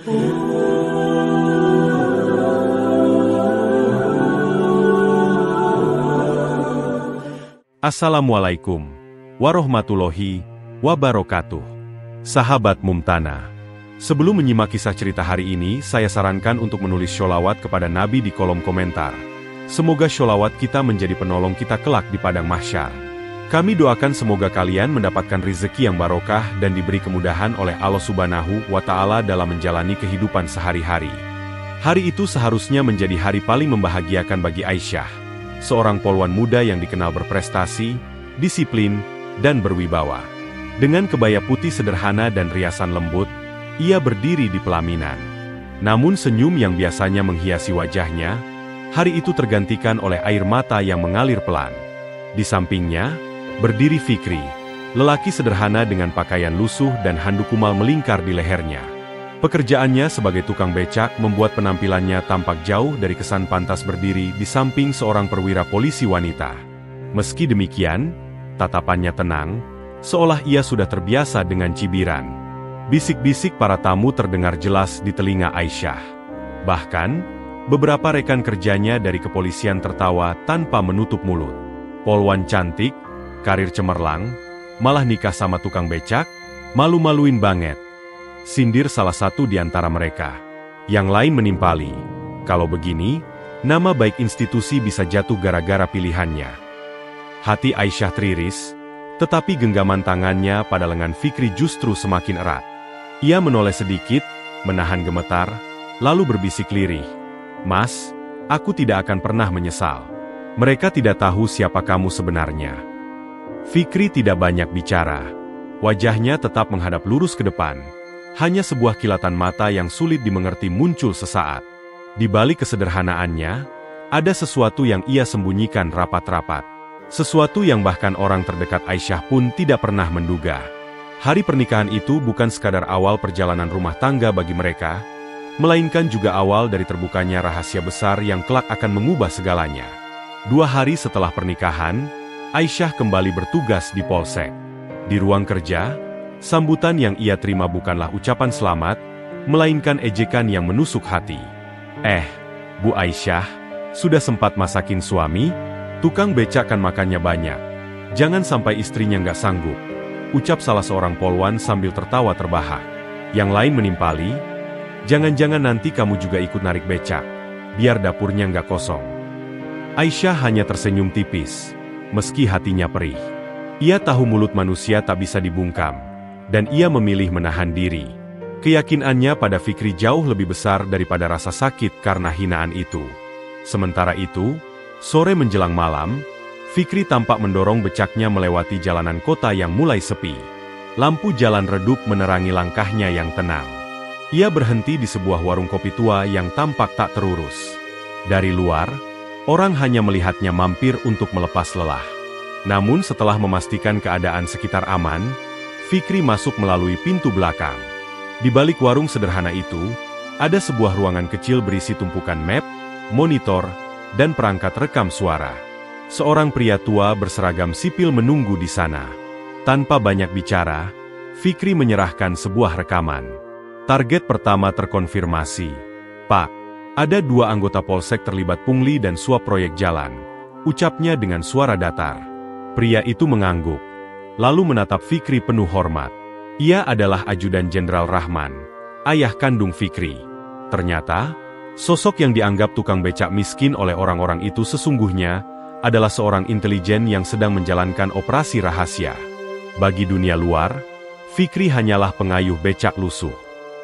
Assalamualaikum warahmatullahi wabarakatuh. Sahabat Mumtana, sebelum menyimak kisah cerita hari ini, saya sarankan untuk menulis sholawat kepada Nabi di kolom komentar. Semoga sholawat kita menjadi penolong kita kelak di padang mahsyar. Kami doakan semoga kalian mendapatkan rezeki yang barokah dan diberi kemudahan oleh Allah Subhanahu wa Ta'ala dalam menjalani kehidupan sehari-hari. Hari itu seharusnya menjadi hari paling membahagiakan bagi Aisyah, seorang polwan muda yang dikenal berprestasi, disiplin, dan berwibawa. Dengan kebaya putih sederhana dan riasan lembut, ia berdiri di pelaminan. Namun senyum yang biasanya menghiasi wajahnya, hari itu tergantikan oleh air mata yang mengalir pelan. Di sampingnya, berdiri Fikri, lelaki sederhana dengan pakaian lusuh dan handuk kumal melingkar di lehernya. Pekerjaannya sebagai tukang becak membuat penampilannya tampak jauh dari kesan pantas berdiri di samping seorang perwira polisi wanita. Meski demikian, tatapannya tenang, seolah ia sudah terbiasa dengan cibiran. Bisik-bisik para tamu terdengar jelas di telinga Aisyah. Bahkan, beberapa rekan kerjanya dari kepolisian tertawa tanpa menutup mulut. Polwan cantik, karir cemerlang, malah nikah sama tukang becak, malu-maluin banget. Sindir salah satu di antara mereka. Yang lain menimpali, kalau begini, nama baik institusi bisa jatuh gara-gara pilihannya. Hati Aisyah teriris, tetapi genggaman tangannya pada lengan Fikri justru semakin erat. Ia menoleh sedikit, menahan gemetar, lalu berbisik lirih. "Mas, aku tidak akan pernah menyesal. Mereka tidak tahu siapa kamu sebenarnya." Fikri tidak banyak bicara. Wajahnya tetap menghadap lurus ke depan. Hanya sebuah kilatan mata yang sulit dimengerti muncul sesaat. Di balik kesederhanaannya, ada sesuatu yang ia sembunyikan rapat-rapat. Sesuatu yang bahkan orang terdekat Aisyah pun tidak pernah menduga. Hari pernikahan itu bukan sekadar awal perjalanan rumah tangga bagi mereka, melainkan juga awal dari terbukanya rahasia besar yang kelak akan mengubah segalanya. 2 hari setelah pernikahan, Aisyah kembali bertugas di Polsek. Di ruang kerja, sambutan yang ia terima bukanlah ucapan selamat, melainkan ejekan yang menusuk hati. Bu Aisyah, sudah sempat masakin suami? Tukang becak kan makannya banyak. Jangan sampai istrinya nggak sanggup, ucap salah seorang polwan sambil tertawa terbahak. Yang lain menimpali, jangan-jangan nanti kamu juga ikut narik becak, biar dapurnya nggak kosong. Aisyah hanya tersenyum tipis, meski hatinya perih. Ia tahu mulut manusia tak bisa dibungkam, dan ia memilih menahan diri. Keyakinannya pada Fikri jauh lebih besar daripada rasa sakit karena hinaan itu. Sementara itu, sore menjelang malam, Fikri tampak mendorong becaknya melewati jalanan kota yang mulai sepi. Lampu jalan redup menerangi langkahnya yang tenang. Ia berhenti di sebuah warung kopi tua yang tampak tak terurus. Dari luar, orang hanya melihatnya mampir untuk melepas lelah. Namun setelah memastikan keadaan sekitar aman, Fikri masuk melalui pintu belakang. Di balik warung sederhana itu, ada sebuah ruangan kecil berisi tumpukan map, monitor, dan perangkat rekam suara. Seorang pria tua berseragam sipil menunggu di sana. Tanpa banyak bicara, Fikri menyerahkan sebuah rekaman. Target pertama terkonfirmasi. "Pak, ada 2 anggota polsek terlibat pungli dan suap proyek jalan," ucapnya dengan suara datar. Pria itu mengangguk, lalu menatap Fikri penuh hormat. Ia adalah Ajudan Jenderal Rahman, ayah kandung Fikri. Ternyata, sosok yang dianggap tukang becak miskin oleh orang-orang itu sesungguhnya adalah seorang intelijen yang sedang menjalankan operasi rahasia. Bagi dunia luar, Fikri hanyalah pengayuh becak lusuh.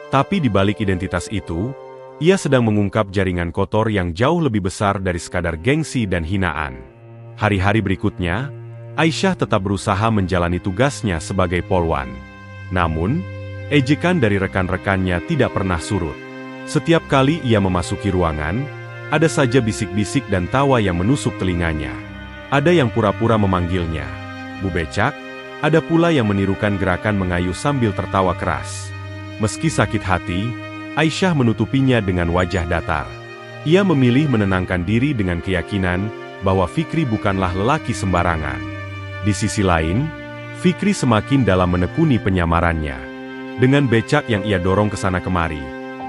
Tapi di balik identitas itu, ia sedang mengungkap jaringan kotor yang jauh lebih besar dari sekadar gengsi dan hinaan. Hari-hari berikutnya, Aisyah tetap berusaha menjalani tugasnya sebagai polwan. Namun, ejekan dari rekan-rekannya tidak pernah surut. Setiap kali ia memasuki ruangan, ada saja bisik-bisik dan tawa yang menusuk telinganya. Ada yang pura-pura memanggilnya "Bu Becak", ada pula yang menirukan gerakan mengayuh sambil tertawa keras. Meski sakit hati, Aisyah menutupinya dengan wajah datar. Ia memilih menenangkan diri dengan keyakinan bahwa Fikri bukanlah lelaki sembarangan. Di sisi lain, Fikri semakin dalam menekuni penyamarannya. Dengan becak yang ia dorong ke sana kemari,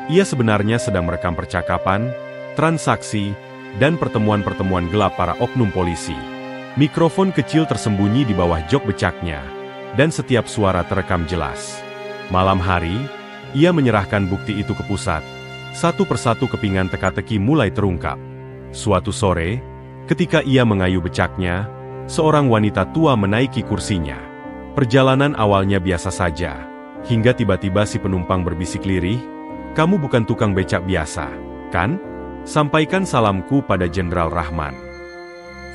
Ia sebenarnya sedang merekam percakapan, transaksi, dan pertemuan-pertemuan gelap para oknum polisi. Mikrofon kecil tersembunyi di bawah jok becaknya, dan setiap suara terekam jelas. Malam hari, ia menyerahkan bukti itu ke pusat. Satu persatu kepingan teka-teki mulai terungkap. Suatu sore, ketika ia mengayuh becaknya, seorang wanita tua menaiki kursinya. Perjalanan awalnya biasa saja, hingga tiba-tiba si penumpang berbisik lirih, "Kamu bukan tukang becak biasa, kan? Sampaikan salamku pada Jenderal Rahman."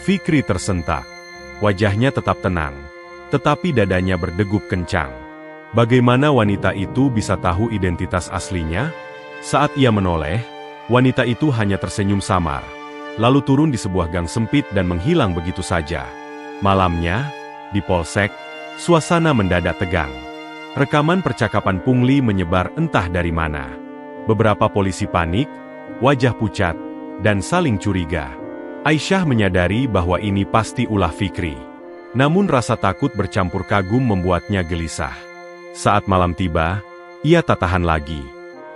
Fikri tersentak. Wajahnya tetap tenang, tetapi dadanya berdegup kencang. Bagaimana wanita itu bisa tahu identitas aslinya? Saat ia menoleh, wanita itu hanya tersenyum samar, lalu turun di sebuah gang sempit dan menghilang begitu saja. Malamnya, di polsek, suasana mendadak tegang. Rekaman percakapan pungli menyebar entah dari mana. Beberapa polisi panik, wajah pucat, dan saling curiga. Aisyah menyadari bahwa ini pasti ulah Fikri. Namun rasa takut bercampur kagum membuatnya gelisah. Saat malam tiba, ia tak tahan lagi.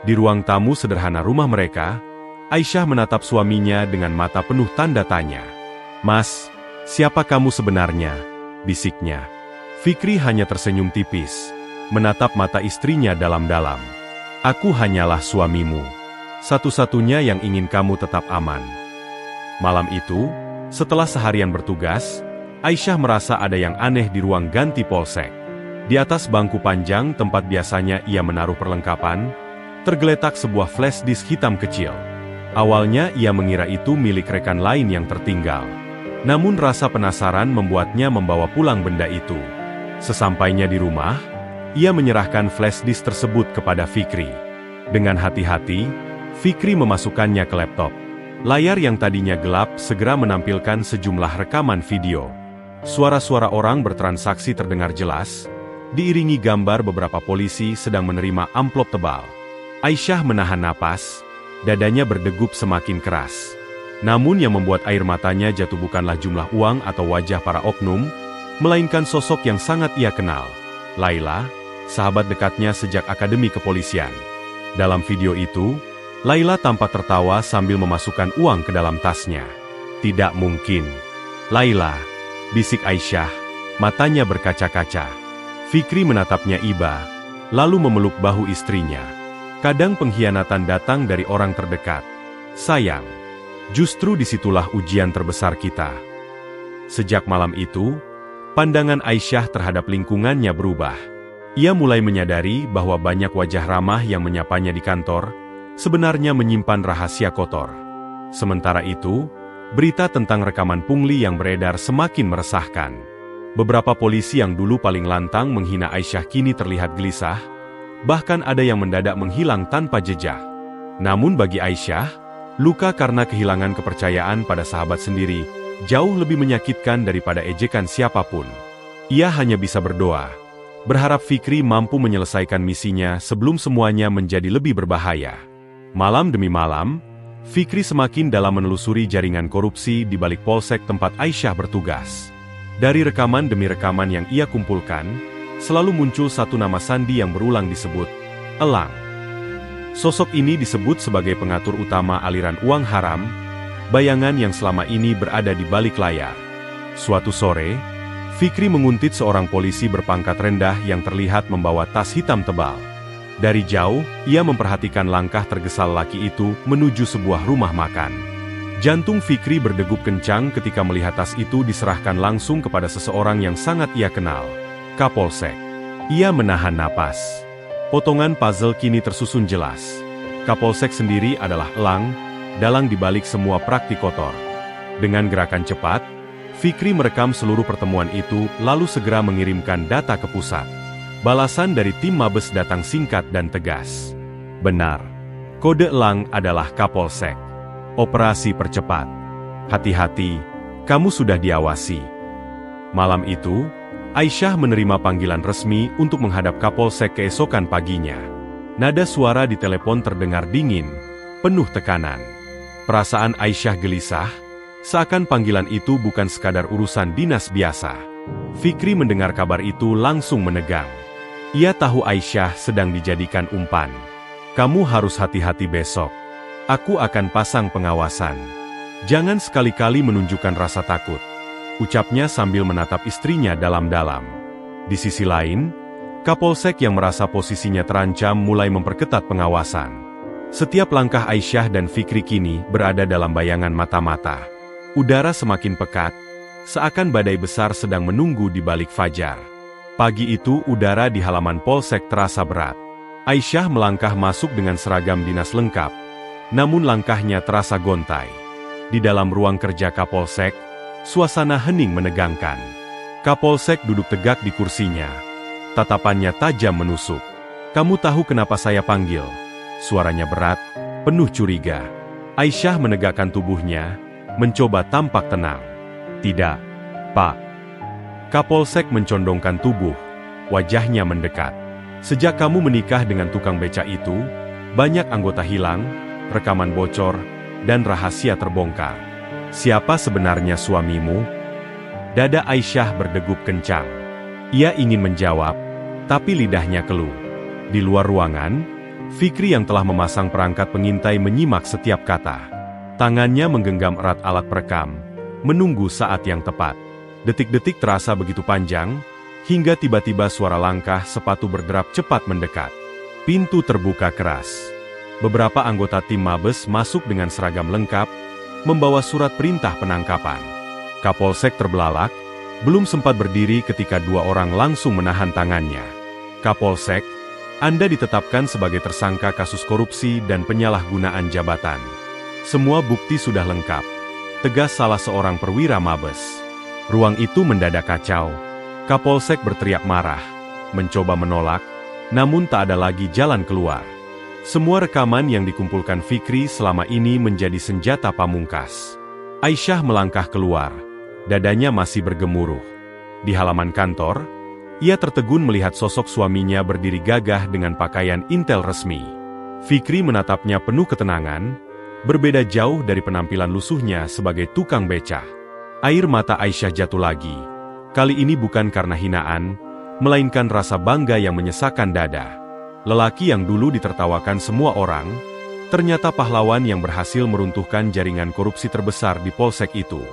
Di ruang tamu sederhana rumah mereka, Aisyah menatap suaminya dengan mata penuh tanda tanya. "Mas, siapa kamu sebenarnya?" bisiknya. Fikri hanya tersenyum tipis, menatap mata istrinya dalam-dalam. "Aku hanyalah suamimu. Satu-satunya yang ingin kamu tetap aman." Malam itu, setelah seharian bertugas, Aisyah merasa ada yang aneh di ruang ganti polsek. Di atas bangku panjang tempat biasanya ia menaruh perlengkapan, tergeletak sebuah flash disk hitam kecil. Awalnya ia mengira itu milik rekan lain yang tertinggal. Namun rasa penasaran membuatnya membawa pulang benda itu. Sesampainya di rumah, ia menyerahkan flash disk tersebut kepada Fikri. Dengan hati-hati, Fikri memasukkannya ke laptop. Layar yang tadinya gelap segera menampilkan sejumlah rekaman video. Suara-suara orang bertransaksi terdengar jelas, diiringi gambar beberapa polisi sedang menerima amplop tebal. Aisyah menahan napas, dadanya berdegup semakin keras. Namun yang membuat air matanya jatuh bukanlah jumlah uang atau wajah para oknum, melainkan sosok yang sangat ia kenal. Laila, sahabat dekatnya sejak akademi kepolisian. Dalam video itu, Laila tampak tertawa sambil memasukkan uang ke dalam tasnya. "Tidak mungkin. Laila," bisik Aisyah, matanya berkaca-kaca. Fikri menatapnya iba, lalu memeluk bahu istrinya. Kadang pengkhianatan datang dari orang terdekat. Sayang, justru disitulah ujian terbesar kita. Sejak malam itu, pandangan Aisyah terhadap lingkungannya berubah. Ia mulai menyadari bahwa banyak wajah ramah yang menyapanya di kantor, sebenarnya menyimpan rahasia kotor. Sementara itu, berita tentang rekaman pungli yang beredar semakin meresahkan. Beberapa polisi yang dulu paling lantang menghina Aisyah kini terlihat gelisah, bahkan ada yang mendadak menghilang tanpa jejak. Namun bagi Aisyah, luka karena kehilangan kepercayaan pada sahabat sendiri jauh lebih menyakitkan daripada ejekan siapapun. Ia hanya bisa berdoa, berharap Fikri mampu menyelesaikan misinya sebelum semuanya menjadi lebih berbahaya. Malam demi malam, Fikri semakin dalam menelusuri jaringan korupsi di balik polsek tempat Aisyah bertugas. Dari rekaman demi rekaman yang ia kumpulkan, selalu muncul satu nama sandi yang berulang disebut, Elang. Sosok ini disebut sebagai pengatur utama aliran uang haram, bayangan yang selama ini berada di balik layar. Suatu sore, Fikri menguntit seorang polisi berpangkat rendah yang terlihat membawa tas hitam tebal. Dari jauh, ia memperhatikan langkah tergesal laki itu menuju sebuah rumah makan. Jantung Fikri berdegup kencang ketika melihat tas itu diserahkan langsung kepada seseorang yang sangat ia kenal, Kapolsek. Ia menahan napas. Potongan puzzle kini tersusun jelas. Kapolsek sendiri adalah elang, dalang dibalik semua praktik kotor. Dengan gerakan cepat, Fikri merekam seluruh pertemuan itu lalu segera mengirimkan data ke pusat. Balasan dari tim Mabes datang singkat dan tegas. Benar. Kode elang adalah Kapolsek. Operasi percepat. Hati-hati, kamu sudah diawasi. Malam itu, Aisyah menerima panggilan resmi untuk menghadap Kapolsek keesokan paginya. Nada suara di telepon terdengar dingin, penuh tekanan. Perasaan Aisyah gelisah, seakan panggilan itu bukan sekadar urusan dinas biasa. Fikri mendengar kabar itu langsung menegang. Ia tahu Aisyah sedang dijadikan umpan. Kamu harus hati-hati besok. Aku akan pasang pengawasan. Jangan sekali-kali menunjukkan rasa takut, ucapnya sambil menatap istrinya dalam-dalam. Di sisi lain, Kapolsek yang merasa posisinya terancam mulai memperketat pengawasan. Setiap langkah Aisyah dan Fikri kini berada dalam bayangan mata-mata. Udara semakin pekat, seakan badai besar sedang menunggu di balik fajar. Pagi itu udara di halaman Polsek terasa berat. Aisyah melangkah masuk dengan seragam dinas lengkap, namun langkahnya terasa gontai. Di dalam ruang kerja Kapolsek, suasana hening menegangkan. Kapolsek duduk tegak di kursinya. Tatapannya tajam menusuk. "Kamu tahu kenapa saya panggil?" Suaranya berat, penuh curiga. Aisyah menegakkan tubuhnya, mencoba tampak tenang. "Tidak, Pak." Kapolsek mencondongkan tubuh, wajahnya mendekat. "Sejak kamu menikah dengan tukang beca itu, banyak anggota hilang, rekaman bocor, dan rahasia terbongkar. Siapa sebenarnya suamimu?" Dada Aisyah berdegup kencang. Ia ingin menjawab, tapi lidahnya keluh. Di luar ruangan, Fikri yang telah memasang perangkat pengintai menyimak setiap kata. Tangannya menggenggam erat alat perekam, menunggu saat yang tepat. Detik-detik terasa begitu panjang, hingga tiba-tiba suara langkah sepatu berderap cepat mendekat. Pintu terbuka keras. Beberapa anggota tim Mabes masuk dengan seragam lengkap, membawa surat perintah penangkapan. Kapolsek terbelalak, belum sempat berdiri ketika dua orang langsung menahan tangannya. "Kapolsek, Anda ditetapkan sebagai tersangka kasus korupsi dan penyalahgunaan jabatan. Semua bukti sudah lengkap," tegas salah seorang perwira Mabes. Ruang itu mendadak kacau. Kapolsek berteriak marah, mencoba menolak, namun tak ada lagi jalan keluar. Semua rekaman yang dikumpulkan Fikri selama ini menjadi senjata pamungkas. Aisyah melangkah keluar, dadanya masih bergemuruh. Di halaman kantor, ia tertegun melihat sosok suaminya berdiri gagah dengan pakaian intel resmi. Fikri menatapnya penuh ketenangan, berbeda jauh dari penampilan lusuhnya sebagai tukang beca. Air mata Aisyah jatuh lagi. Kali ini bukan karena hinaan, melainkan rasa bangga yang menyesakkan dada. Lelaki yang dulu ditertawakan semua orang, ternyata pahlawan yang berhasil meruntuhkan jaringan korupsi terbesar di Polsek itu.